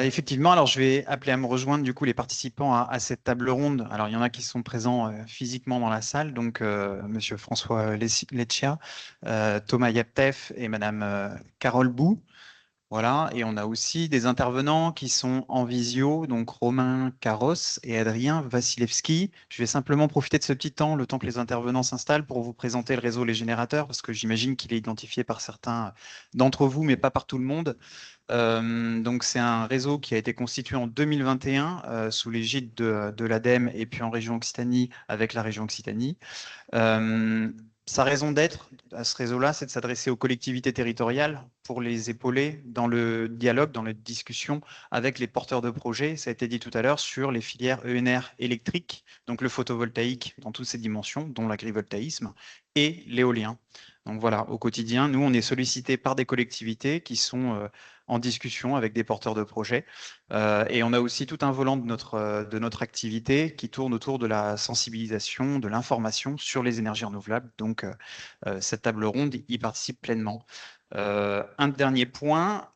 Effectivement, alors je vais appeler à me rejoindre du coup les participants à cette table ronde. Alors il y en a qui sont présents physiquement dans la salle, donc Monsieur François Leccia, Thomas Yaptef et Madame Carole Bou. Voilà, et on a aussi des intervenants qui sont en visio, donc Romain Carros et Adrien Vassilevski. Je vais simplement profiter de ce petit temps, le temps que les intervenants s'installent, pour vous présenter le réseau Les Générateurs, parce que j'imagine qu'il est identifié par certains d'entre vous, mais pas par tout le monde. Donc c'est un réseau qui a été constitué en 2021 sous l'égide de l'ADEME et puis en région Occitanie avec la région Occitanie. Euh, Sa raison d'être à ce réseau-là, c'est de s'adresser aux collectivités territoriales pour les épauler dans le dialogue, dans la discussion avec les porteurs de projets. Ça a été dit tout à l'heure sur les filières ENR électriques, donc le photovoltaïque dans toutes ses dimensions, dont l'agrivoltaïsme, et l'éolien. Donc voilà, au quotidien, nous, on est sollicité par des collectivités qui sont en discussion avec des porteurs de projets. Et on a aussi tout un volant de notre activité qui tourne autour de la sensibilisation, de l'information sur les énergies renouvelables. Donc, cette table ronde y participe pleinement. Un dernier point,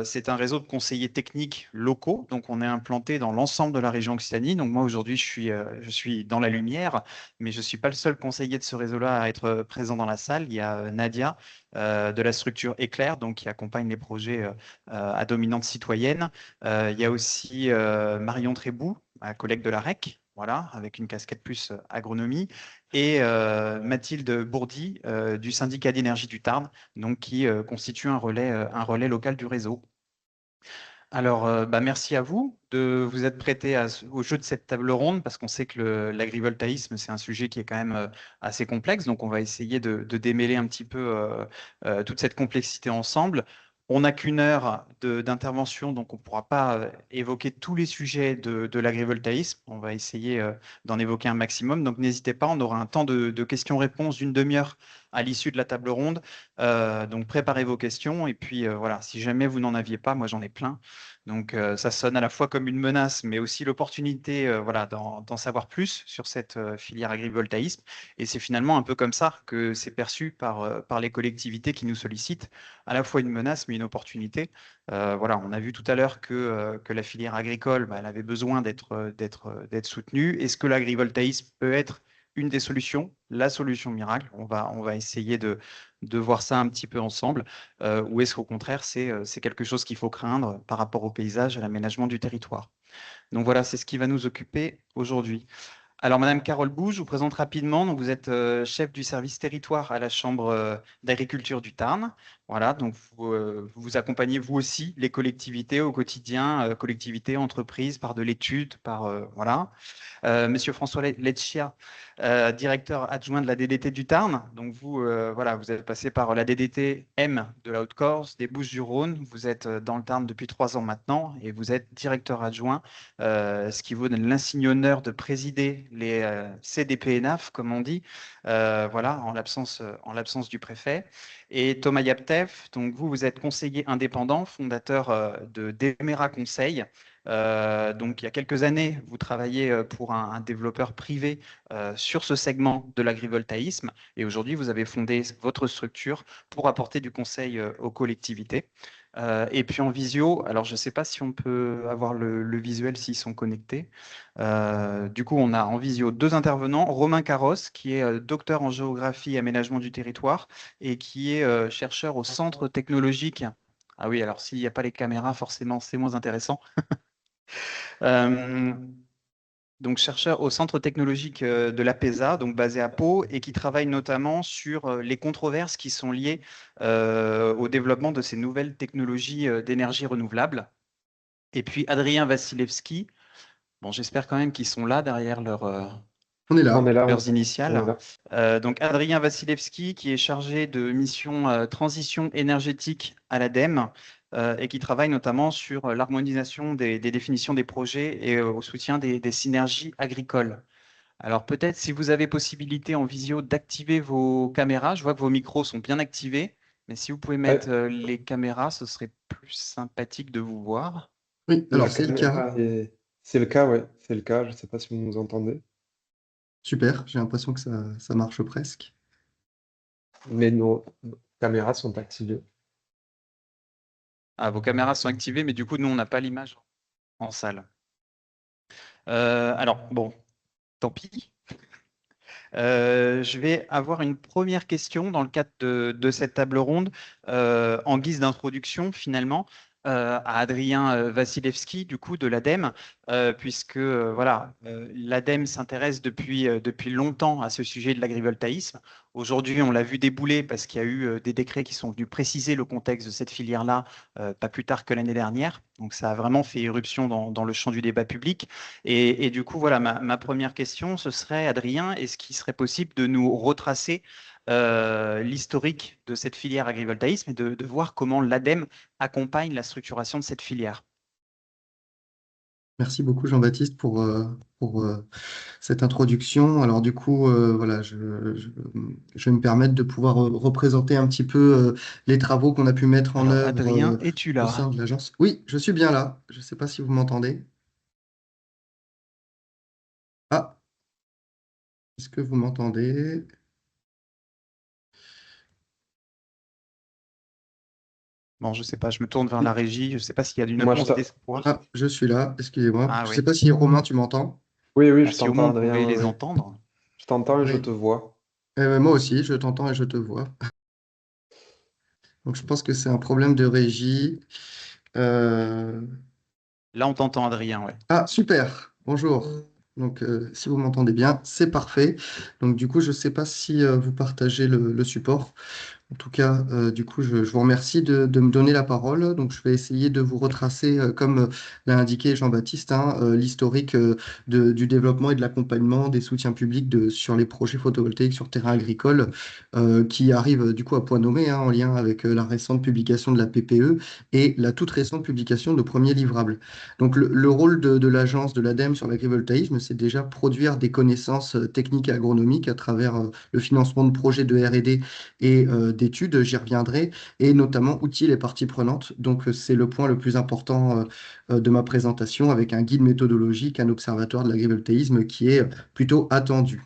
c'est un réseau de conseillers techniques locaux. Donc, on est implanté dans l'ensemble de la région Occitanie. Donc, moi, aujourd'hui, je suis dans la lumière, mais je ne suis pas le seul conseiller de ce réseau-là à être présent dans la salle. Il y a Nadia de la structure Éclair, donc, qui accompagne les projets à dominante citoyenne. Il y a aussi Marion Trébou, ma collègue de la REC, voilà, avec une casquette plus agronomie, et Mathilde Bourdi du syndicat d'énergie du Tarn, donc qui constitue un relais local du réseau. Alors, merci à vous de vous être prêtés au jeu de cette table ronde, parce qu'on sait que l'agrivoltaïsme, c'est un sujet qui est quand même assez complexe, donc on va essayer de démêler un petit peu toute cette complexité ensemble. On n'a qu'une heure d'intervention, donc on ne pourra pas évoquer tous les sujets de l'agrivoltaïsme. On va essayer d'en évoquer un maximum, donc n'hésitez pas, on aura un temps de questions-réponses d'une demi-heure à l'issue de la table ronde. Donc préparez vos questions, et puis voilà, si jamais vous n'en aviez pas, moi j'en ai plein. Donc, ça sonne à la fois comme une menace, mais aussi l'opportunité voilà, d'en savoir plus sur cette filière agrivoltaïsme. Et c'est finalement un peu comme ça que c'est perçu par les collectivités qui nous sollicitent, à la fois une menace, mais une opportunité. Voilà, on a vu tout à l'heure que la filière agricole, elle avait besoin d'être soutenue. Est-ce que l'agrivoltaïsme peut être une des solutions, la solution miracle? On va essayer de voir ça un petit peu ensemble. Ou est-ce qu'au contraire, c'est quelque chose qu'il faut craindre par rapport au paysage et à l'aménagement du territoire? Donc voilà, c'est ce qui va nous occuper aujourd'hui. Alors, Madame Carole Bou, je vous présente rapidement. Donc, vous êtes chef du service territoire à la Chambre d'agriculture du Tarn. Voilà, donc vous accompagnez vous aussi les collectivités au quotidien, collectivités, entreprises, par de l'étude, voilà. Monsieur François Leccia, directeur adjoint de la DDT du Tarn. Donc vous, voilà, vous êtes passé par la DDT M de la Haute-Corse, des Bouches-du-Rhône. Vous êtes dans le Tarn depuis 3 ans maintenant et vous êtes directeur adjoint, ce qui vous donne l'insigne honneur de présider les CDPNAF, comme on dit, voilà, en l'absence du préfet. Et Thomas Yaptef, donc vous êtes conseiller indépendant, fondateur de Demera Conseil. Donc, il y a quelques années, vous travaillez pour un développeur privé sur ce segment de l'agrivoltaïsme et aujourd'hui, vous avez fondé votre structure pour apporter du conseil aux collectivités. Et puis en visio, alors je ne sais pas si on peut avoir le visuel s'ils sont connectés. Du coup, on a en visio 2 intervenants, Romain Carros, qui est docteur en géographie et aménagement du territoire et qui est chercheur au centre technologique. Ah oui, alors s'il n'y a pas les caméras, forcément, c'est moins intéressant. Euh, donc chercheur au Centre technologique de l'APESA, donc basé à Pau, et qui travaille notamment sur les controverses qui sont liées au développement de ces nouvelles technologies d'énergie renouvelable. Et puis Adrien Vassilevski, bon, j'espère quand même qu'ils sont là derrière On est On là. est là, leurs on est initiales. là. Donc Adrien Vassilevski, qui est chargé de mission transition énergétique à l'ADEME et qui travaille notamment sur l'harmonisation des définitions des projets et au soutien des synergies agricoles. Alors peut-être si vous avez possibilité en visio d'activer vos caméras, je vois que vos micros sont bien activés, mais si vous pouvez mettre Ouais, les caméras, ce serait plus sympathique de vous voir. Oui, alors la c'est le cas. caméra est... C'est le cas, ouais, c'est le cas. Je ne sais pas si vous nous entendez, Super, j'ai l'impression que ça marche presque. mais nos caméras sont activées. Ah, vos caméras sont activées, mais du coup, nous, on n'a pas l'image en salle. Alors, bon, tant pis. Je vais avoir une première question dans le cadre de cette table ronde, en guise d'introduction finalement, à Adrien Vassilevski, du coup, de l'ADEME, puisque voilà, l'ADEME s'intéresse depuis longtemps à ce sujet de l'agrivoltaïsme. Aujourd'hui, on l'a vu débouler parce qu'il y a eu des décrets qui sont venus préciser le contexte de cette filière-là, pas plus tard que l'année dernière. Donc, ça a vraiment fait irruption dans le champ du débat public. Et du coup, voilà, ma première question, ce serait, Adrien, est-ce qu'il serait possible de nous retracer l'historique de cette filière agrivoltaïsme et de voir comment l'ADEME accompagne la structuration de cette filière? Merci beaucoup Jean-Baptiste pour cette introduction. Alors du coup, voilà, je vais me permettre de pouvoir représenter un petit peu les travaux qu'on a pu mettre en Alors, œuvre Adrien, es-tu au là? sein de l'agence. Oui, je suis bien là. Je ne sais pas si vous m'entendez. Ah, est-ce que vous m'entendez? Bon, je ne sais pas, je me tourne vers la Oui. régie, je ne sais pas s'il y a une Moi, je once t'en- d'espoir. Ah, je suis là, excusez-moi. Ah Je ne sais oui. pas si Romain, tu m'entends. Oui, oui, Ah, je si au t'entends, moins on Adrien, pouvait ouais, les ouais. entendre. Je t'entends et je Oui. te vois. Moi aussi, je t'entends et je te vois. Donc je pense que c'est un problème de régie. Euh, Là, on t'entend, Adrien, ouais. Ah, super. Bonjour. Donc, si vous m'entendez bien, c'est parfait. Donc, du coup, je ne sais pas si vous partagez le support. En tout cas, du coup, je vous remercie de me donner la parole. Donc, je vais essayer de vous retracer, comme l'a indiqué Jean-Baptiste, hein, l'historique du développement et de l'accompagnement des soutiens publics sur les projets photovoltaïques sur terrain agricole, qui arrivent du coup à point nommé, hein, en lien avec la récente publication de la PPE et la toute récente publication de premier livrable. Donc, le rôle de l'agence de l'ADEME sur l'agrivoltaïsme, c'est déjà produire des connaissances techniques et agronomiques à travers le financement de projets de R&D et d'études, j'y reviendrai, et notamment outils les parties prenantes. Donc, c'est le point le plus important de ma présentation avec un guide méthodologique, un observatoire de l'agrivoltaïsme qui est plutôt attendu.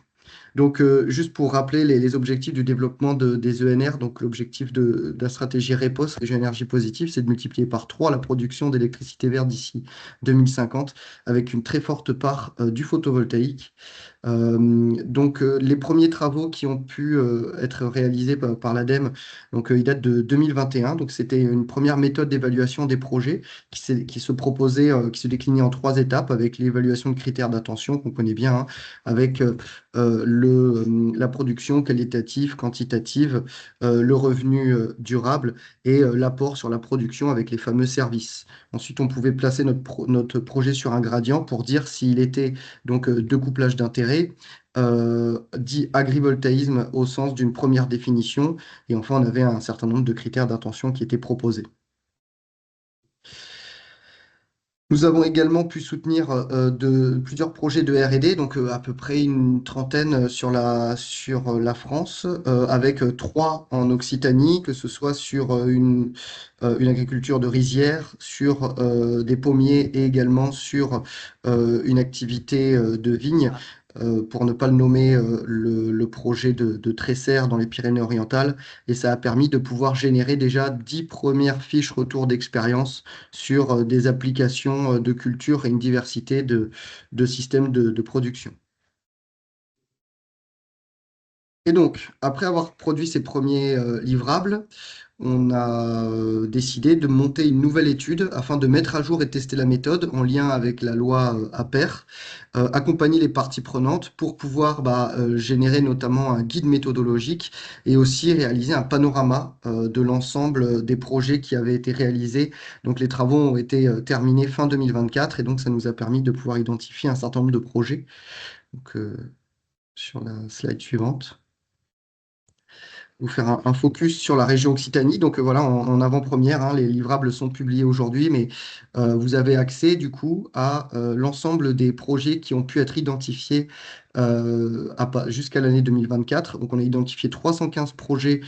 Donc, juste pour rappeler les objectifs du développement des ENR, donc l'objectif de la stratégie REPOS, Région Énergie Positive, c'est de multiplier par 3 la production d'électricité verte d'ici 2050, avec une très forte part du photovoltaïque. Donc, les premiers travaux qui ont pu être réalisés par l'ADEME, donc, ils datent de 2021. Donc, c'était une première méthode d'évaluation des projets qui se proposait, qui se déclinait en 3 étapes avec l'évaluation de critères d'attention qu'on connaît bien, hein, avec la production qualitative, quantitative, le revenu durable et l'apport sur la production avec les fameux services. Ensuite, on pouvait placer notre projet sur un gradient pour dire s'il était donc de couplage d'intérêts, dit agrivoltaïsme au sens d'une première définition. Et enfin, on avait un certain nombre de critères d'intention qui étaient proposés. Nous avons également pu soutenir plusieurs projets de R&D, donc à peu près une trentaine sur la France, avec 3 en Occitanie, que ce soit sur une agriculture de rizière, sur des pommiers et également sur une activité de vigne. Pour ne pas le nommer, le projet de Tresserre dans les Pyrénées-Orientales. Et ça a permis de pouvoir générer déjà 10 premières fiches retour d'expérience sur des applications de culture et une diversité de systèmes de production. Et donc, après avoir produit ces premiers livrables, on a décidé de monter une nouvelle étude afin de mettre à jour et tester la méthode en lien avec la loi APER, accompagner les parties prenantes pour pouvoir générer notamment un guide méthodologique et aussi réaliser un panorama de l'ensemble des projets qui avaient été réalisés. Donc les travaux ont été terminés fin 2024 et donc ça nous a permis de pouvoir identifier un certain nombre de projets. Donc, sur la slide suivante, vous faire un focus sur la région Occitanie. Donc voilà, en avant-première, hein, les livrables sont publiés aujourd'hui, mais vous avez accès du coup à l'ensemble des projets qui ont pu être identifiés jusqu'à l'année 2024. Donc, on a identifié 315 projets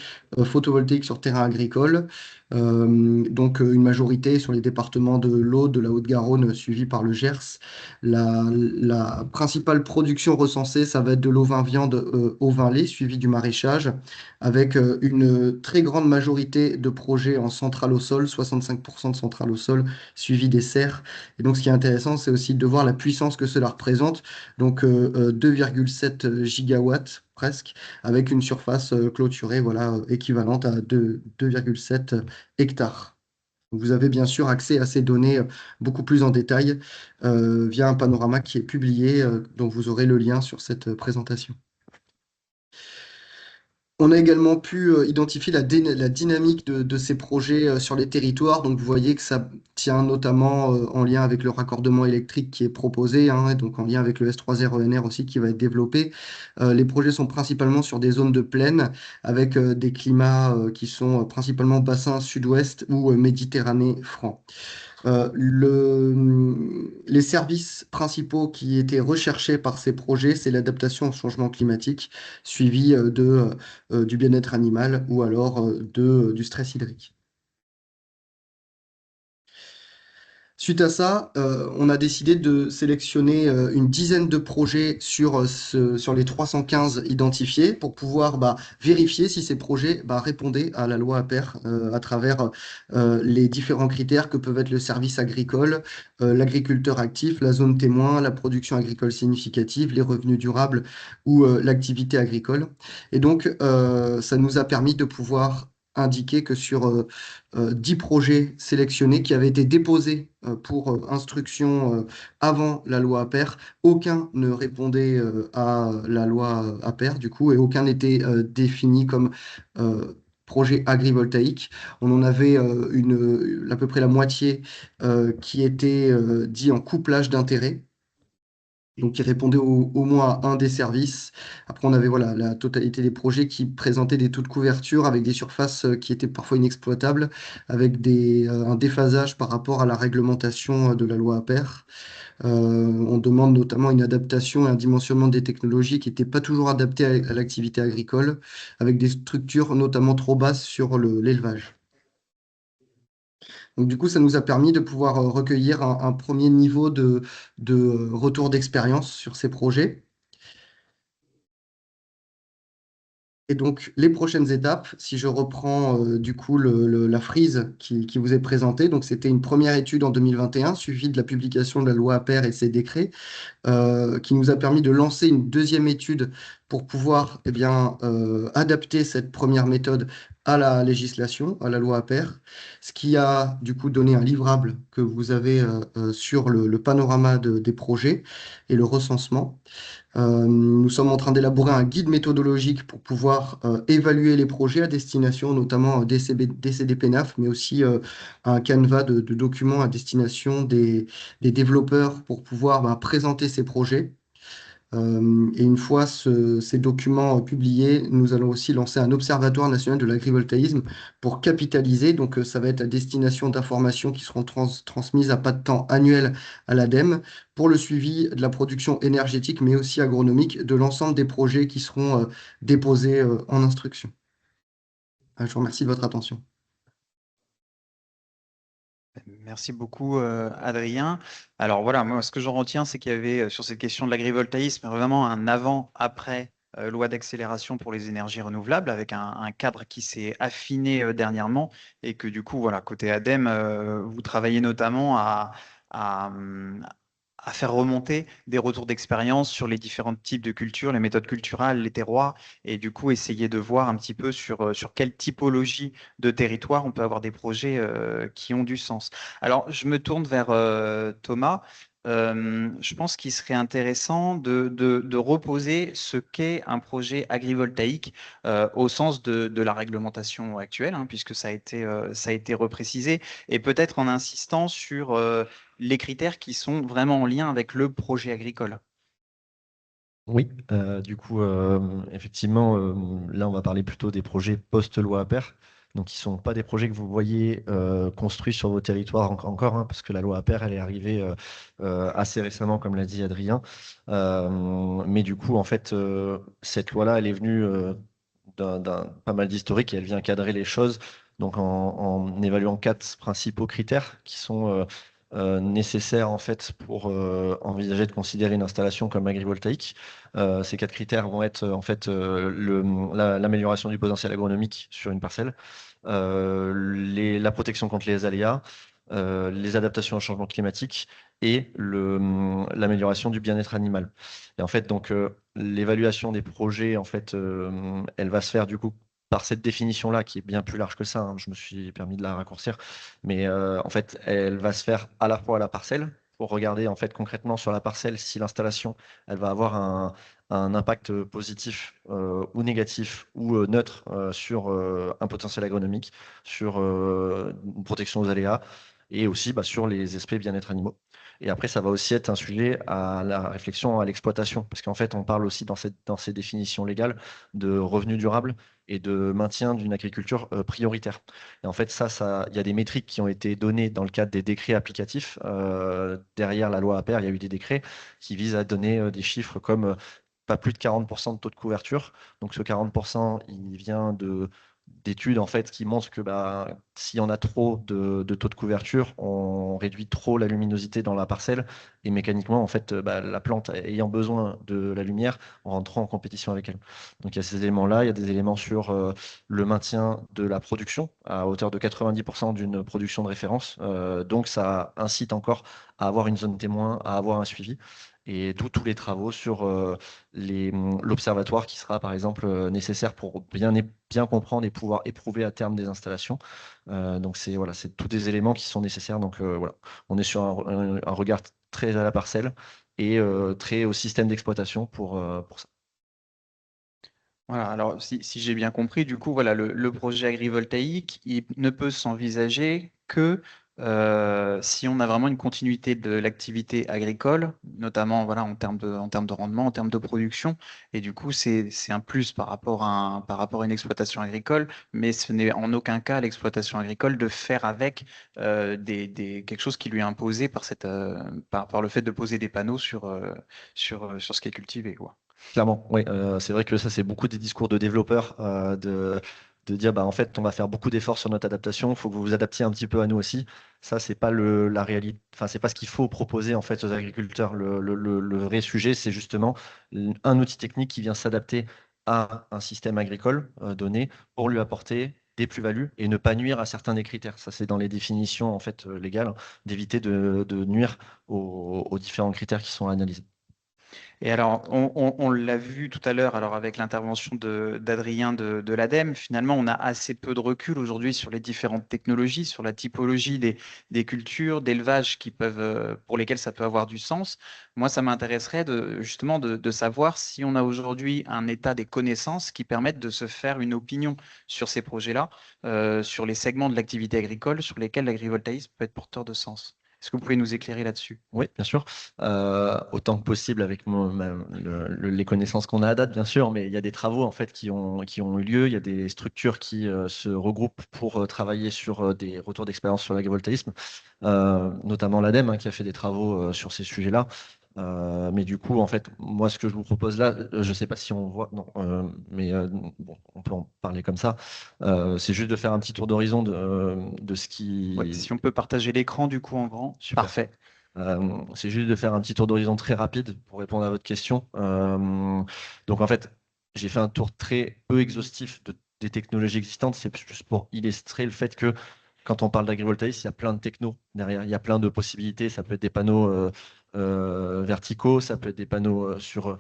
photovoltaïques sur terrain agricole. Donc, une majorité sur les départements de l'Aude, de la Haute-Garonne, suivi par le Gers. La principale production recensée, ça va être de l'ovin viande, ovin lait, suivi du maraîchage, avec une très grande majorité de projets en centrale au sol, 65% de centrale au sol, suivi des serres. Et donc, ce qui est intéressant, c'est aussi de voir la puissance que cela représente. Donc, 2,7 gigawatts presque, avec une surface clôturée voilà, équivalente à 2,7 hectares. Vous avez bien sûr accès à ces données beaucoup plus en détail via un panorama qui est publié, dont vous aurez le lien sur cette présentation. On a également pu identifier la dynamique de ces projets sur les territoires. Donc, vous voyez que ça tient notamment en lien avec le raccordement électrique qui est proposé, hein, et donc en lien avec le S3R-ENR aussi qui va être développé. Les projets sont principalement sur des zones de plaine avec des climats qui sont principalement bassin sud-ouest ou Méditerranée franc. Les services principaux qui étaient recherchés par ces projets, c'est l'adaptation au changement climatique, suivi du bien-être animal ou alors du stress hydrique. Suite à ça, on a décidé de sélectionner une dizaine de projets sur les 315 identifiés pour pouvoir vérifier si ces projets répondaient à la loi APER à travers les différents critères que peuvent être le service agricole, l'agriculteur actif, la zone témoin, la production agricole significative, les revenus durables ou l'activité agricole. Et donc, ça nous a permis de pouvoir indiquer que sur 10 projets sélectionnés qui avaient été déposés pour instruction avant la loi APER. Aucun ne répondait à la loi APER, du coup, et aucun n'était défini comme projet agrivoltaïque. On en avait à peu près la moitié qui était dit en couplage d'intérêts. Donc, qui répondait au moins à un des services. Après, on avait voilà, la totalité des projets qui présentaient des taux de couverture avec des surfaces qui étaient parfois inexploitables, avec un déphasage par rapport à la réglementation de la loi APER. On demande notamment une adaptation et un dimensionnement des technologies qui n'étaient pas toujours adaptées à l'activité agricole, avec des structures notamment trop basses sur l'élevage. Donc, du coup, ça nous a permis de pouvoir recueillir un premier niveau de retour d'expérience sur ces projets. Et donc, les prochaines étapes, si je reprends du coup la frise qui vous est présentée, donc c'était une première étude en 2021, suivie de la publication de la loi APER et ses décrets, qui nous a permis de lancer une deuxième étude pour pouvoir adapter cette première méthode à la législation, à la loi APER, ce qui a du coup donné un livrable que vous avez sur le panorama des projets et le recensement. Nous sommes en train d'élaborer un guide méthodologique pour pouvoir évaluer les projets à destination, notamment DCDPNAF, mais aussi un canevas de documents à destination des développeurs pour pouvoir présenter ces projets. Et une fois ces documents publiés, nous allons aussi lancer un observatoire national de l'agrivoltaïsme pour capitaliser. Donc, ça va être à destination d'informations qui seront transmises à pas de temps annuel à l'ADEME pour le suivi de la production énergétique, mais aussi agronomique de l'ensemble des projets qui seront déposés en instruction. Je vous remercie de votre attention. Merci beaucoup, Adrien. Alors voilà, moi, ce que j'en retiens, c'est qu'il y avait sur cette question de l'agrivoltaïsme vraiment un avant-après loi d'accélération pour les énergies renouvelables avec un cadre qui s'est affiné dernièrement et que du coup, voilà, côté ADEME, vous travaillez notamment à, à faire remonter des retours d'expérience sur les différents types de cultures, les méthodes culturelles, les terroirs, et du coup essayer de voir un petit peu sur quelle typologie de territoire on peut avoir des projets qui ont du sens. Alors, je me tourne vers Thomas. Je pense qu'il serait intéressant de reposer ce qu'est un projet agrivoltaïque au sens de la réglementation actuelle, hein, puisque ça a été reprécisé, et peut-être en insistant sur les critères qui sont vraiment en lien avec le projet agricole. Oui, du coup, effectivement, là, on va parler plutôt des projets post-loi APER. Donc, ils ne sont pas des projets que vous voyez construits sur vos territoires encore, hein, parce que la loi APER, elle est arrivée assez récemment, comme l'a dit Adrien. Mais du coup, en fait, cette loi-là, elle est venue d'un pas mal d'historique et elle vient cadrer les choses. Donc, en évaluant 4 principaux critères qui sont nécessaires en fait pour envisager de considérer une installation comme agrivoltaïque. Ces 4 critères vont être en fait l'amélioration du potentiel agronomique sur une parcelle, la protection contre les aléas, les adaptations au changement climatique et l'amélioration du bien-être animal. Et en fait, donc, l'évaluation des projets, en fait, elle va se faire du coup par cette définition-là, qui est bien plus large que ça, hein, je me suis permis de la raccourcir, mais en fait, elle va se faire à la fois à la parcelle, pour regarder en fait concrètement sur la parcelle si l'installation, elle va avoir un impact positif ou négatif ou neutre sur un potentiel agronomique, sur une protection aux aléas et aussi sur les aspects bien-être animaux. Et après, ça va aussi être un sujet à la réflexion à l'exploitation, parce qu'en fait, on parle aussi dans ces définitions légales de revenus durables et de maintien d'une agriculture prioritaire. Et en fait, il y a des métriques qui ont été données dans le cadre des décrets applicatifs. Derrière la loi APER, il y a eu des décrets qui visent à donner des chiffres comme pas plus de 40% de taux de couverture. Donc ce 40%, il vient d'études en fait qui montrent que s'il y en a trop de taux de couverture, on réduit trop la luminosité dans la parcelle et mécaniquement en fait la plante ayant besoin de la lumière, on rentre en compétition avec elle. Donc il y a ces éléments-là, il y a des éléments sur le maintien de la production à hauteur de 90% d'une production de référence. Donc ça incite encore à avoir une zone témoin, à avoir un suivi. Et d'où tous les travaux sur l'observatoire qui sera par exemple nécessaire pour bien comprendre et pouvoir éprouver à terme des installations. Donc c'est tous des éléments qui sont nécessaires. Donc voilà, on est sur un regard très à la parcelle et très au système d'exploitation pour ça. Voilà, alors si j'ai bien compris, du coup, voilà, le projet agrivoltaïque, il ne peut s'envisager que si on a vraiment une continuité de l'activité agricole, notamment voilà, en termes de rendement, en termes de production. Et du coup, c'est un plus par rapport à une exploitation agricole, mais ce n'est en aucun cas l'exploitation agricole de faire avec quelque chose qui lui est imposé par le fait de poser des panneaux sur ce qui est cultivé, quoi. Clairement, oui. C'est vrai que ça, c'est beaucoup des discours de développeurs, de dire, en fait, on va faire beaucoup d'efforts sur notre adaptation, il faut que vous vous adaptiez un petit peu à nous aussi. Ça, c'est pas la réalité, enfin, c'est pas ce qu'il faut proposer en fait aux agriculteurs. Le vrai sujet, c'est justement un outil technique qui vient s'adapter à un système agricole donné pour lui apporter des plus-values et ne pas nuire à certains des critères. Ça, c'est dans les définitions en fait légales, d'éviter de nuire aux différents critères qui sont analysés. Et alors, on l'a vu tout à l'heure, alors avec l'intervention d'Adrien de l'ADEME, finalement, on a assez peu de recul aujourd'hui sur les différentes technologies, sur la typologie des cultures, d'élevage pour lesquelles ça peut avoir du sens. Moi, ça m'intéresserait justement de savoir si on a aujourd'hui un état des connaissances qui permettent de se faire une opinion sur ces projets-là, sur les segments de l'activité agricole sur lesquels l'agrivoltaïsme peut être porteur de sens. Est-ce que vous pouvez nous éclairer là-dessus? Oui, bien sûr. Autant que possible avec les connaissances qu'on a à date, bien sûr, mais il y a des travaux en fait qui ont eu lieu. Il y a des structures qui se regroupent pour travailler sur des retours d'expérience sur l'agrivoltaïsme, notamment l'ADEME qui a fait des travaux sur ces sujets-là. Mais du coup, en fait, moi, ce que je vous propose là, je ne sais pas si on voit, non, mais bon, on peut en parler comme ça. C'est juste de faire un petit tour d'horizon de ce Ouais, qui. si on peut partager l'écran du coup en grand, Super. parfait. C'est juste de faire un petit tour d'horizon très rapide pour répondre à votre question. Donc en fait, j'ai fait un tour très peu exhaustif des technologies existantes. C'est juste pour illustrer le fait que quand on parle d'agrivoltaïsme, il y a plein de technos derrière, il y a plein de possibilités. Ça peut être des panneaux verticaux, ça peut être des panneaux sur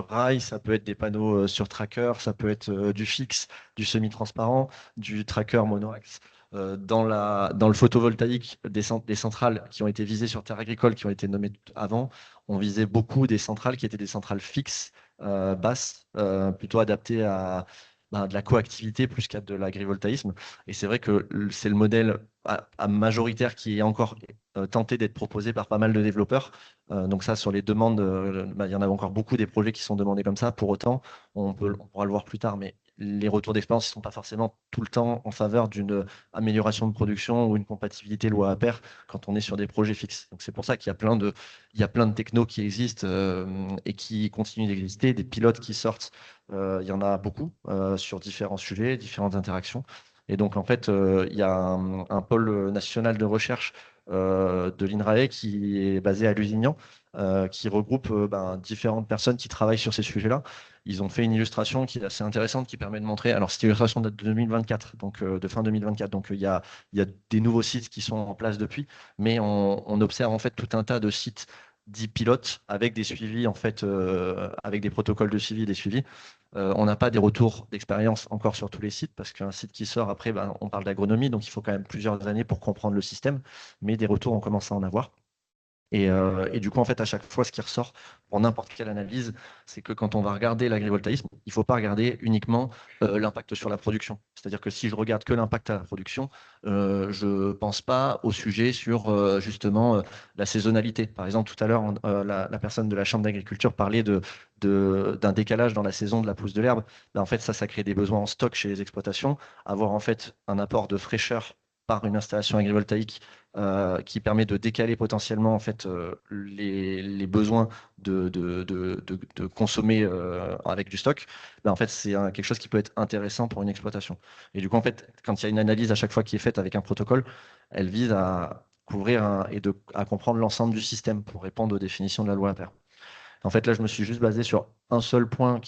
rail, ça peut être des panneaux sur tracker, ça peut être du fixe, du semi-transparent, du tracker monoaxe. Dans le photovoltaïque, des centrales qui ont été visées sur terre agricole, qui ont été nommées avant, on visait beaucoup des centrales qui étaient des centrales fixes, basses, plutôt adaptées à de la coactivité plus qu'à de l'agrivoltaïsme. Et c'est vrai que c'est le modèle majoritaire qui est encore tenté d'être proposé par pas mal de développeurs. Donc ça, sur les demandes, il y en a encore beaucoup des projets qui sont demandés comme ça. Pour autant, on pourra le voir plus tard, mais les retours d'expérience ne sont pas forcément tout le temps en faveur d'une amélioration de production ou une compatibilité loi APER quand on est sur des projets fixes. Donc c'est pour ça qu'il y a plein de technos qui existent et qui continuent d'exister, des pilotes qui sortent. Il y en a beaucoup sur différents sujets, différentes interactions. Et donc, en fait, il y a un pôle national de recherche de l'INRAE qui est basé à Lusignan, qui regroupe différentes personnes qui travaillent sur ces sujets-là. Ils ont fait une illustration qui est assez intéressante, qui permet de montrer. Alors, cette illustration date de 2024, donc de fin 2024. Donc, il y a des nouveaux sites qui sont en place depuis, mais on observe en fait tout un tas de sites dits pilotes avec des suivis, en fait, avec des protocoles de suivi et des suivis. On n'a pas des retours d'expérience encore sur tous les sites, parce qu'un site qui sort après, on parle d'agronomie, donc il faut quand même plusieurs années pour comprendre le système, mais des retours, on commence à en avoir. Et du coup, en fait, à chaque fois, ce qui ressort pour n'importe quelle analyse, c'est que quand on va regarder l'agrivoltaïsme, il ne faut pas regarder uniquement l'impact sur la production. C'est-à-dire que si je regarde que l'impact à la production, je ne pense pas au sujet sur justement la saisonnalité. Par exemple, tout à l'heure, la personne de la Chambre d'agriculture parlait d'un décalage dans la saison de la pousse de l'herbe. En fait, ça crée des besoins en stock chez les exploitations. Avoir en fait un apport de fraîcheur par une installation agrivoltaïque qui permet de décaler potentiellement en fait, les besoins de consommer avec du stock, en fait, c'est quelque chose qui peut être intéressant pour une exploitation. Et du coup, en fait, quand il y a une analyse à chaque fois qui est faite avec un protocole, elle vise à couvrir à comprendre l'ensemble du système pour répondre aux définitions de la loi APER. En fait, là, je me suis juste basé sur un seul point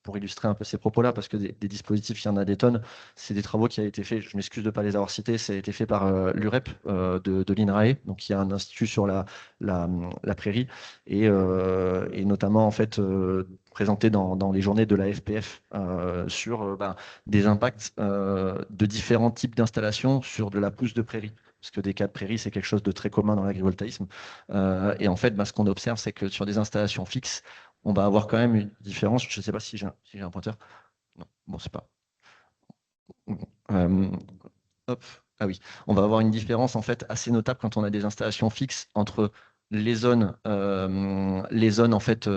pour illustrer un peu ces propos-là, parce que des dispositifs, il y en a des tonnes. C'est des travaux qui ont été faits, je m'excuse de ne pas les avoir cités, ça a été fait par l'UREP de l'INRAE, donc qui a un institut sur la prairie, et notamment en fait présenté dans les journées de la FPF sur des impacts de différents types d'installations sur de la pousse de prairie. Parce que des cas de prairie, c'est quelque chose de très commun dans l'agrivoltaïsme. Et en fait, ce qu'on observe, c'est que sur des installations fixes, on va avoir quand même une différence. Je ne sais pas si j'ai un pointeur. Non, bon, c'est pas. Euh, hop. Ah oui, on va avoir une différence en fait assez notable quand on a des installations fixes entre les zones en fait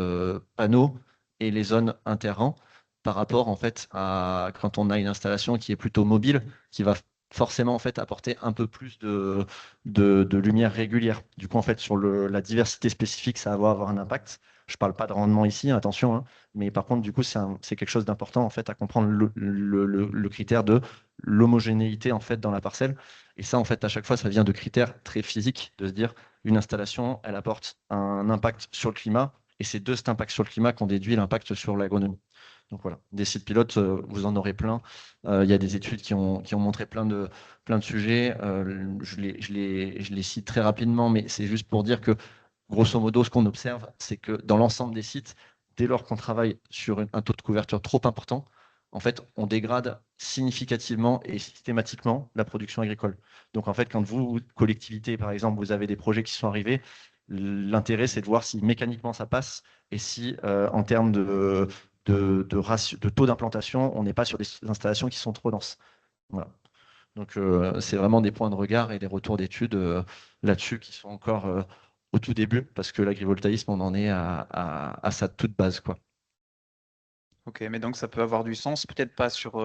panneaux et les zones interrants par rapport en fait à quand on a une installation qui est plutôt mobile, qui va forcément en fait apporter un peu plus de lumière régulière. Du coup en fait sur la diversité spécifique, ça va avoir un impact. Je ne parle pas de rendement ici, attention, hein, mais par contre du coup c'est quelque chose d'important en fait à comprendre le critère de l'homogénéité en fait dans la parcelle. Et ça, en fait, à chaque fois, ça vient de critères très physiques, de se dire une installation, elle apporte un impact sur le climat, et c'est de cet impact sur le climat qu'on déduit l'impact sur l'agronomie. Donc voilà, des sites pilotes, vous en aurez plein. Il y a des études qui ont montré plein de sujets. Je les cite très rapidement, mais c'est juste pour dire que, grosso modo, ce qu'on observe, c'est que dans l'ensemble des sites, dès lors qu'on travaille sur un taux de couverture trop important, en fait, on dégrade significativement et systématiquement la production agricole. Donc, en fait, quand vous, collectivité, par exemple, vous avez des projets qui sont arrivés, l'intérêt, c'est de voir si mécaniquement ça passe et si, en termes de taux d'implantation, on n'est pas sur des installations qui sont trop denses. Voilà. Donc, c'est vraiment des points de regard et des retours d'études là-dessus qui sont encore au tout début, parce que l'agrivoltaïsme, on en est à sa toute base, quoi. Ok, mais donc ça peut avoir du sens, peut-être pas sur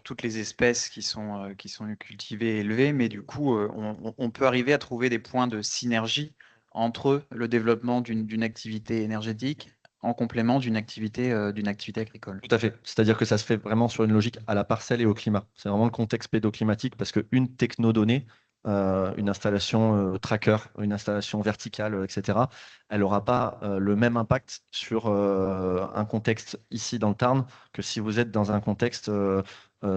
toutes les espèces qui sont cultivées et élevées, mais du coup, on peut arriver à trouver des points de synergie entre le développement d'une activité énergétique en complément d'une activité agricole. Tout à fait. C'est-à-dire que ça se fait vraiment sur une logique à la parcelle et au climat. C'est vraiment le contexte pédoclimatique, parce qu'une technodonnée, une installation tracker, une installation verticale, etc., elle n'aura pas le même impact sur un contexte ici dans le Tarn que si vous êtes dans un contexte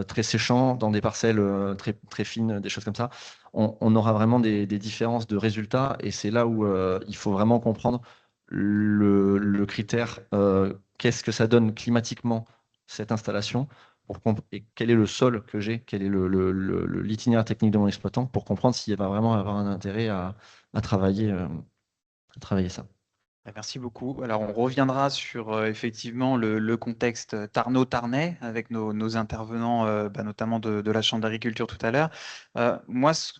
très séchant, dans des parcelles très, très fines, des choses comme ça. On aura vraiment des différences de résultats, et c'est là où il faut vraiment comprendre le critère, qu'est-ce que ça donne climatiquement cette installation, et quel est le sol que j'ai, quel est l'itinéraire technique de mon exploitant, pour comprendre s'il va vraiment avoir un intérêt à travailler ça. Merci beaucoup. Alors, on reviendra sur effectivement le contexte tarno-tarnais avec nos intervenants, notamment de la Chambre d'agriculture tout à l'heure. Moi, ce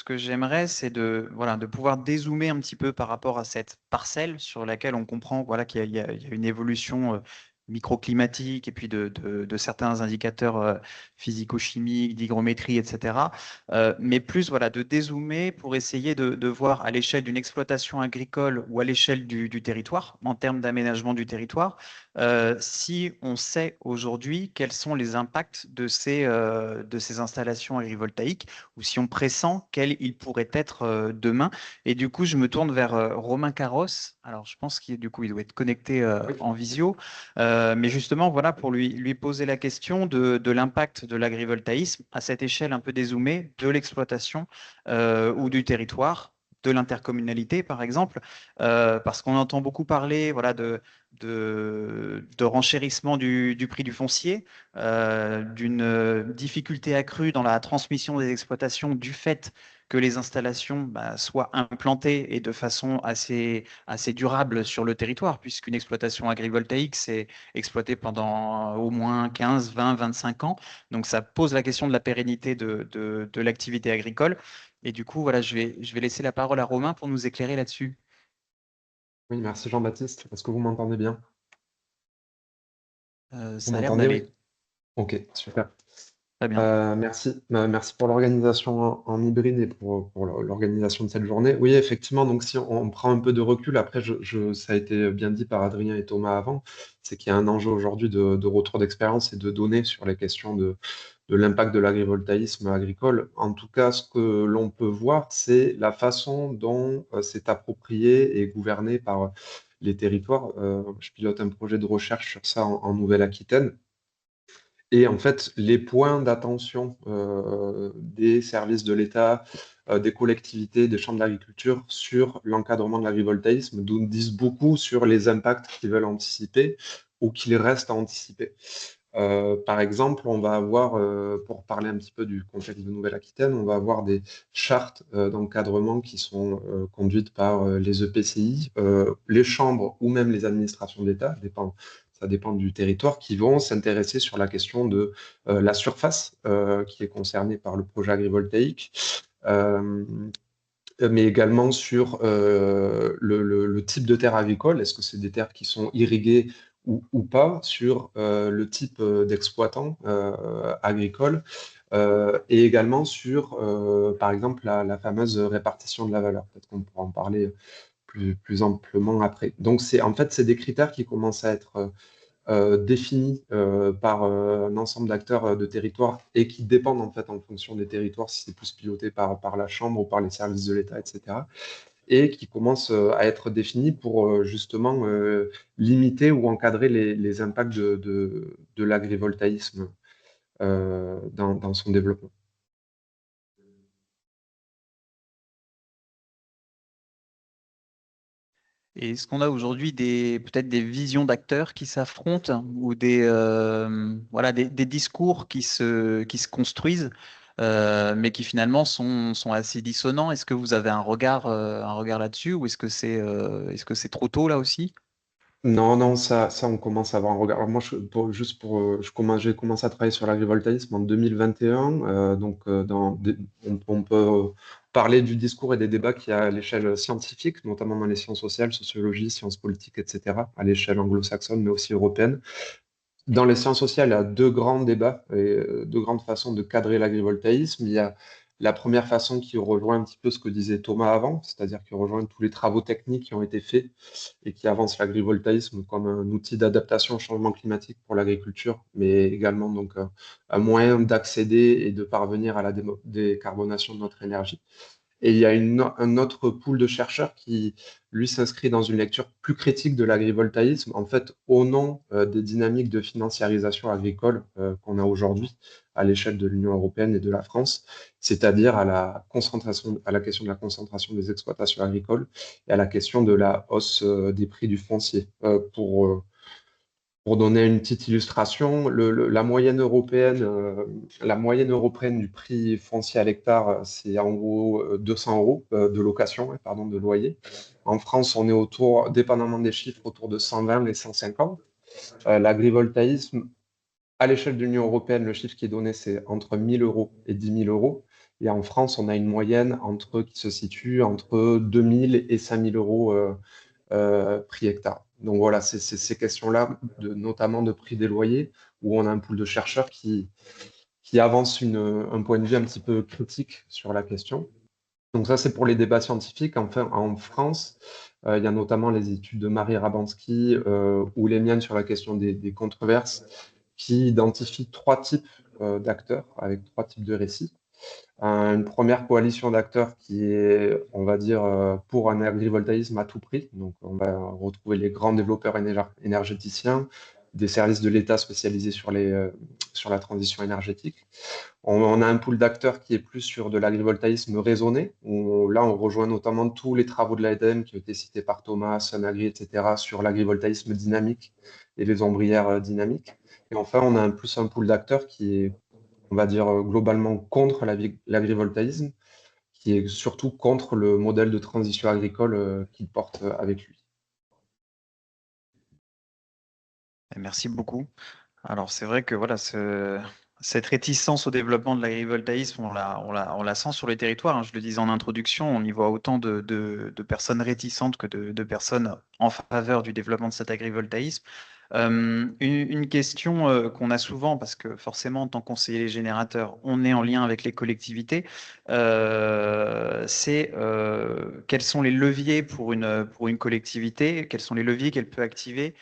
que j'aimerais, c'est de pouvoir dézoomer un petit peu par rapport à cette parcelle sur laquelle on comprend qu'il y a une évolution microclimatiques et puis de certains indicateurs physico-chimiques, d'hygrométrie, etc. Mais plus voilà, de dézoomer pour essayer de voir à l'échelle d'une exploitation agricole ou à l'échelle du territoire, en termes d'aménagement du territoire, si on sait aujourd'hui quels sont les impacts de ces installations agrivoltaïques ou si on pressent quels ils pourraient être demain. Et du coup, je me tourne vers Romain Carros. Alors, je pense qu'il du coup, il doit être connecté Oui. en visio. Mais justement, voilà, pour lui poser la question de l'impact de l'agrivoltaïsme à cette échelle un peu dézoomée de l'exploitation ou du territoire, de l'intercommunalité, par exemple, parce qu'on entend beaucoup parler voilà, de renchérissement du prix du foncier, d'une difficulté accrue dans la transmission des exploitations du fait que les installations soient implantées et de façon assez durable sur le territoire, puisqu'une exploitation agrivoltaïque, c'est exploité pendant au moins 15, 20, 25 ans. Donc ça pose la question de la pérennité de l'activité agricole. Et du coup, voilà, je vais laisser la parole à Romain pour nous éclairer là-dessus. Oui, merci Jean-Baptiste. Est-ce que vous m'entendez bien? Vous Ça a l'air m'entendez? Oui. d'aller Ok, super. très bien. Merci. Merci pour l'organisation en hybride et pour l'organisation de cette journée. Oui, effectivement, donc si on prend un peu de recul, après, ça a été bien dit par Adrien et Thomas avant, c'est qu'il y a un enjeu aujourd'hui de retour d'expérience et de données sur les questions de l'impact de l'agrivoltaïsme agricole. En tout cas, ce que l'on peut voir, c'est la façon dont c'est approprié et gouverné par les territoires. Je pilote un projet de recherche sur ça en Nouvelle-Aquitaine. Et en fait, les points d'attention des services de l'État, des collectivités, des chambres d'agriculture sur l'encadrement de l'agrivoltaïsme nous disent beaucoup sur les impacts qu'ils veulent anticiper ou qu'il reste à anticiper. Par exemple, on va avoir, pour parler un petit peu du contexte de Nouvelle-Aquitaine, on va avoir des chartes d'encadrement qui sont conduites par les EPCI, les chambres ou même les administrations de l'État, ça dépend du territoire, qui vont s'intéresser sur la question de la surface qui est concernée par le projet agrivoltaïque. Mais également sur le type de terre agricole. Est-ce que c'est des terres qui sont irriguées ou pas, sur le type d'exploitant agricole, et également sur, par exemple, la fameuse répartition de la valeur. Peut-être qu'on pourra en parler plus amplement après. Donc, en fait, c'est des critères qui commencent à être définis par un ensemble d'acteurs de territoire et qui dépendent en fait en fonction des territoires, si c'est plus piloté par la Chambre ou par les services de l'État, etc. Et qui commencent à être définis pour justement limiter ou encadrer les impacts de l'agrivoltaïsme dans son développement. Et est-ce qu'on a aujourd'hui peut-être des visions d'acteurs qui s'affrontent ou voilà, des discours qui se construisent, mais qui finalement sont assez dissonants? Est-ce que vous avez un regard là-dessus ou est-ce que c'est trop tôt là aussi? Non, non, ça, on commence à avoir un regard. Alors moi, j'ai commencé à travailler sur l'agrivoltaïsme en 2021. Donc, on peut parler du discours et des débats qu'il y a à l'échelle scientifique, notamment dans les sciences sociales, sociologie, sciences politiques, etc., à l'échelle anglo-saxonne, mais aussi européenne. Dans les sciences sociales, il y a deux grands débats et deux grandes façons de cadrer l'agrivoltaïsme. Il y a la première façon qui rejoint un petit peu ce que disait Thomas avant, c'est-à-dire qui rejoint tous les travaux techniques qui ont été faits et qui avancent l'agrivoltaïsme comme un outil d'adaptation au changement climatique pour l'agriculture, mais également donc un moyen d'accéder et de parvenir à la décarbonation de notre énergie. Et il y a un autre pool de chercheurs qui, lui, s'inscrit dans une lecture plus critique de l'agrivoltaïsme, en fait, au nom des dynamiques de financiarisation agricole qu'on a aujourd'hui à l'échelle de l'Union européenne et de la France, c'est-à-dire à la question de la concentration des exploitations agricoles et à la question de la hausse des prix du foncier. Pour donner une petite illustration, la moyenne européenne du prix foncier à l'hectare, c'est en gros 200 euros de location, pardon, de loyer. En France, on est autour, dépendamment des chiffres, autour de 120 et 150. L'agrivoltaïsme, à l'échelle de l'Union européenne, le chiffre qui est donné, c'est entre 1000 euros et 10 000 euros. Et en France, on a une moyenne qui se situe entre 2000 et 5000 euros prix hectare. Donc voilà, c'est ces questions-là, notamment de prix des loyers, où on a un pool de chercheurs qui avance un point de vue un petit peu critique sur la question. Donc ça, c'est pour les débats scientifiques. Enfin, en France, il y a notamment les études de Marie Rabansky ou les miennes sur la question des controverses qui identifient trois types d'acteurs avec trois types de récits. Une première coalition d'acteurs qui est, on va dire, pour un agrivoltaïsme à tout prix. Donc, on va retrouver les grands développeurs énergéticiens, des services de l'État spécialisés sur la transition énergétique. On a un pool d'acteurs qui est plus sur de l'agrivoltaïsme raisonné, où là, on rejoint notamment tous les travaux de l'ADEME qui ont été cités par Thomas, Sunagri, etc., sur l'agrivoltaïsme dynamique et les ombrières dynamiques. Et enfin, on a un pool d'acteurs qui est, on va dire, globalement contre l'agrivoltaïsme, qui est surtout contre le modèle de transition agricole qu'il porte avec lui. Merci beaucoup. Alors, c'est vrai que voilà, cette réticence au développement de l'agrivoltaïsme, on la sent sur les territoires, hein. Je le disais en introduction, on y voit autant de personnes réticentes que de personnes en faveur du développement de cet agrivoltaïsme. Une question qu'on a souvent, parce que forcément, en tant que conseiller générateur, on est en lien avec les collectivités, c'est quels sont les leviers pour une collectivité, quels sont les leviers qu'elle peut activer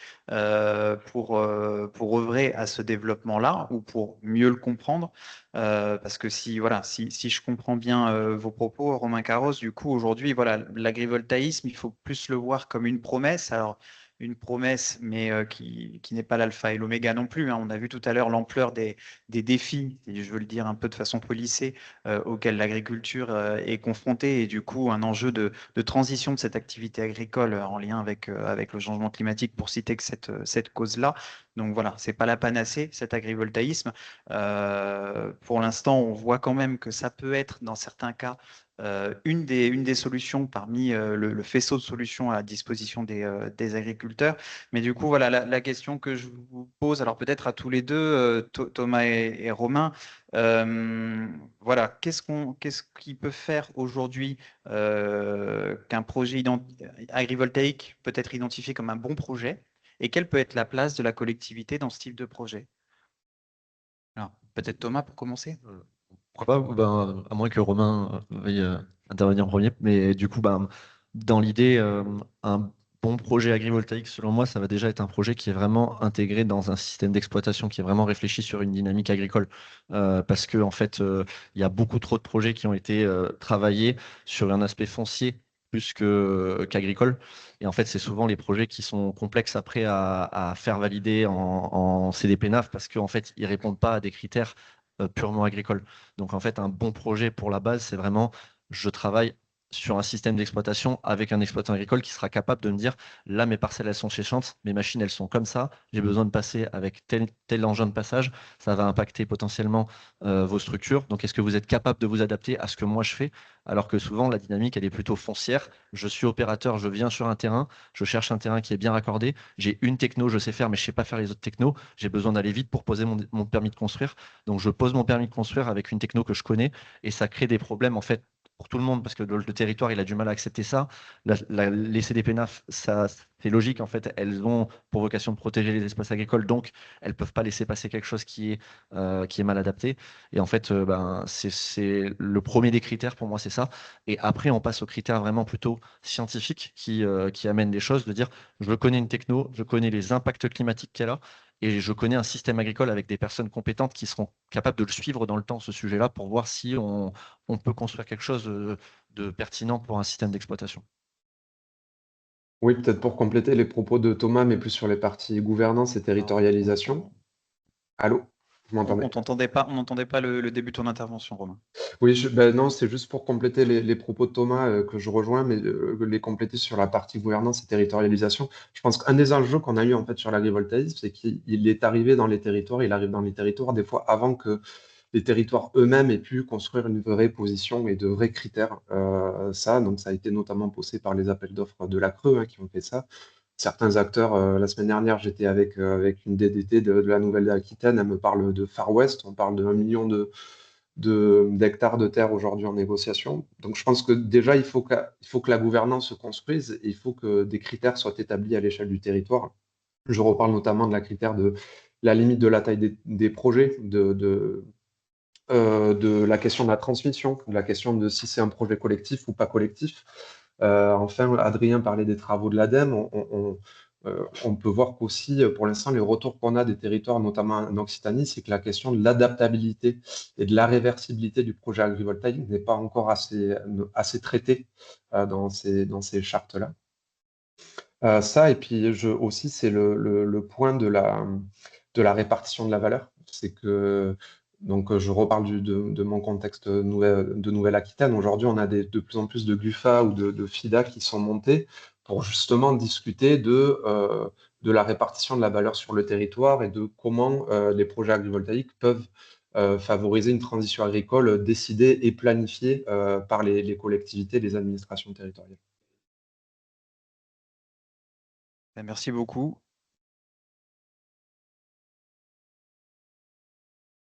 pour œuvrer à ce développement-là ou pour mieux le comprendre. Parce que voilà, si je comprends bien vos propos, Romain Carros, du coup, aujourd'hui, voilà, l'agrivoltaïsme, il faut plus le voir comme une promesse. Alors, une promesse, mais qui n'est pas l'alpha et l'oméga non plus, hein. On a vu tout à l'heure l'ampleur des défis, et je veux le dire un peu de façon policée, auxquels l'agriculture est confrontée, et du coup un enjeu de transition de cette activité agricole en lien avec le changement climatique, pour citer que cette cause-là. Donc voilà, c'est pas la panacée, cet agrivoltaïsme. Pour l'instant, on voit quand même que ça peut être, dans certains cas, une des solutions parmi le faisceau de solutions à la disposition des agriculteurs. Mais du coup, voilà la question que je vous pose, alors peut-être à tous les deux, Thomas et Romain, voilà, qu'est-ce qui peut faire aujourd'hui qu'un projet agrivoltaïque peut être identifié comme un bon projet, et quelle peut être la place de la collectivité dans ce type de projet? Alors, peut-être Thomas pour commencer. Pourquoi pas, ben, à moins que Romain veuille intervenir en premier. Mais du coup, ben, dans l'idée, un bon projet agrivoltaïque, selon moi, ça va déjà être un projet qui est vraiment intégré dans un système d'exploitation, qui est vraiment réfléchi sur une dynamique agricole. Parce que, en fait, il y a beaucoup trop de projets qui ont été travaillés sur un aspect foncier plus qu'agricole. Et en fait, c'est souvent les projets qui sont complexes après à faire valider en CDP-NAF parce qu'en fait, ils répondent pas à des critères purement agricoles. Donc en fait, un bon projet pour la base, c'est vraiment, je travaille sur un système d'exploitation avec un exploitant agricole qui sera capable de me dire, là, mes parcelles, elles sont séchantes, mes machines, elles sont comme ça, j'ai besoin de passer avec tel engin de passage, ça va impacter potentiellement vos structures. Donc est-ce que vous êtes capable de vous adapter à ce que moi je fais? Alors que souvent, la dynamique, elle est plutôt foncière. Je suis opérateur, je viens sur un terrain, je cherche un terrain qui est bien raccordé, j'ai une techno, je sais faire, mais je sais pas faire les autres technos, j'ai besoin d'aller vite pour poser mon permis de construire. Donc, je pose mon permis de construire avec une techno que je connais et ça crée des problèmes en fait pour tout le monde parce que le territoire il a du mal à accepter ça. Les CDPNAF, ça c'est logique en fait, elles ont pour vocation de protéger les espaces agricoles, donc elles peuvent pas laisser passer quelque chose qui est mal adapté. Et en fait, ben, c'est le premier des critères pour moi, c'est ça. Et après, on passe aux critères vraiment plutôt scientifiques qui amènent les choses, de dire je connais une techno, je connais les impacts climatiques qu'elle a. Et je connais un système agricole avec des personnes compétentes qui seront capables de le suivre dans le temps, ce sujet-là, pour voir si on peut construire quelque chose de pertinent pour un système d'exploitation. Oui, peut-être pour compléter les propos de Thomas, mais plus sur les parties gouvernance et territorialisation. Allô? Vous m'entendez? On n'entendait pas le début de ton intervention, Romain. Oui, ben non, c'est juste pour compléter les propos de Thomas que je rejoins, mais les compléter sur la partie gouvernance et territorialisation. Je pense qu'un des enjeux qu'on a eu en fait sur l'agrivoltaïsme, c'est qu'il est arrivé dans les territoires, il arrive dans les territoires des fois avant que les territoires eux-mêmes aient pu construire une vraie position et de vrais critères. Donc ça a été notamment posé par les appels d'offres de la Creux qui ont fait ça. Certains acteurs, la semaine dernière, j'étais avec une DDT de la Nouvelle-Aquitaine, elle me parle de Far West, on parle de 1 million d'hectares de terre aujourd'hui en négociation. Donc, je pense que déjà, il faut que la gouvernance se construise et il faut que des critères soient établis à l'échelle du territoire. Je reparle notamment de la critère de la limite de la taille des projets, de la question de la transmission, de la question de si c'est un projet collectif ou pas collectif. Enfin, Adrien parlait des travaux de l'ADEME. On peut voir qu'aussi, pour l'instant, les retours qu'on a des territoires, notamment en Occitanie, c'est que la question de l'adaptabilité et de la réversibilité du projet agrivoltaïque n'est pas encore assez traitée dans ces chartes-là. Ça, et puis aussi, c'est le point de la répartition de la valeur. C'est que, donc je reparle de mon contexte de Nouvelle-Aquitaine. Aujourd'hui, on a de plus en plus de GUFA ou de FIDA qui sont montés pour justement discuter de la répartition de la valeur sur le territoire et de comment les projets agrivoltaïques peuvent favoriser une transition agricole décidée et planifiée par les collectivités, les administrations territoriales. Merci beaucoup.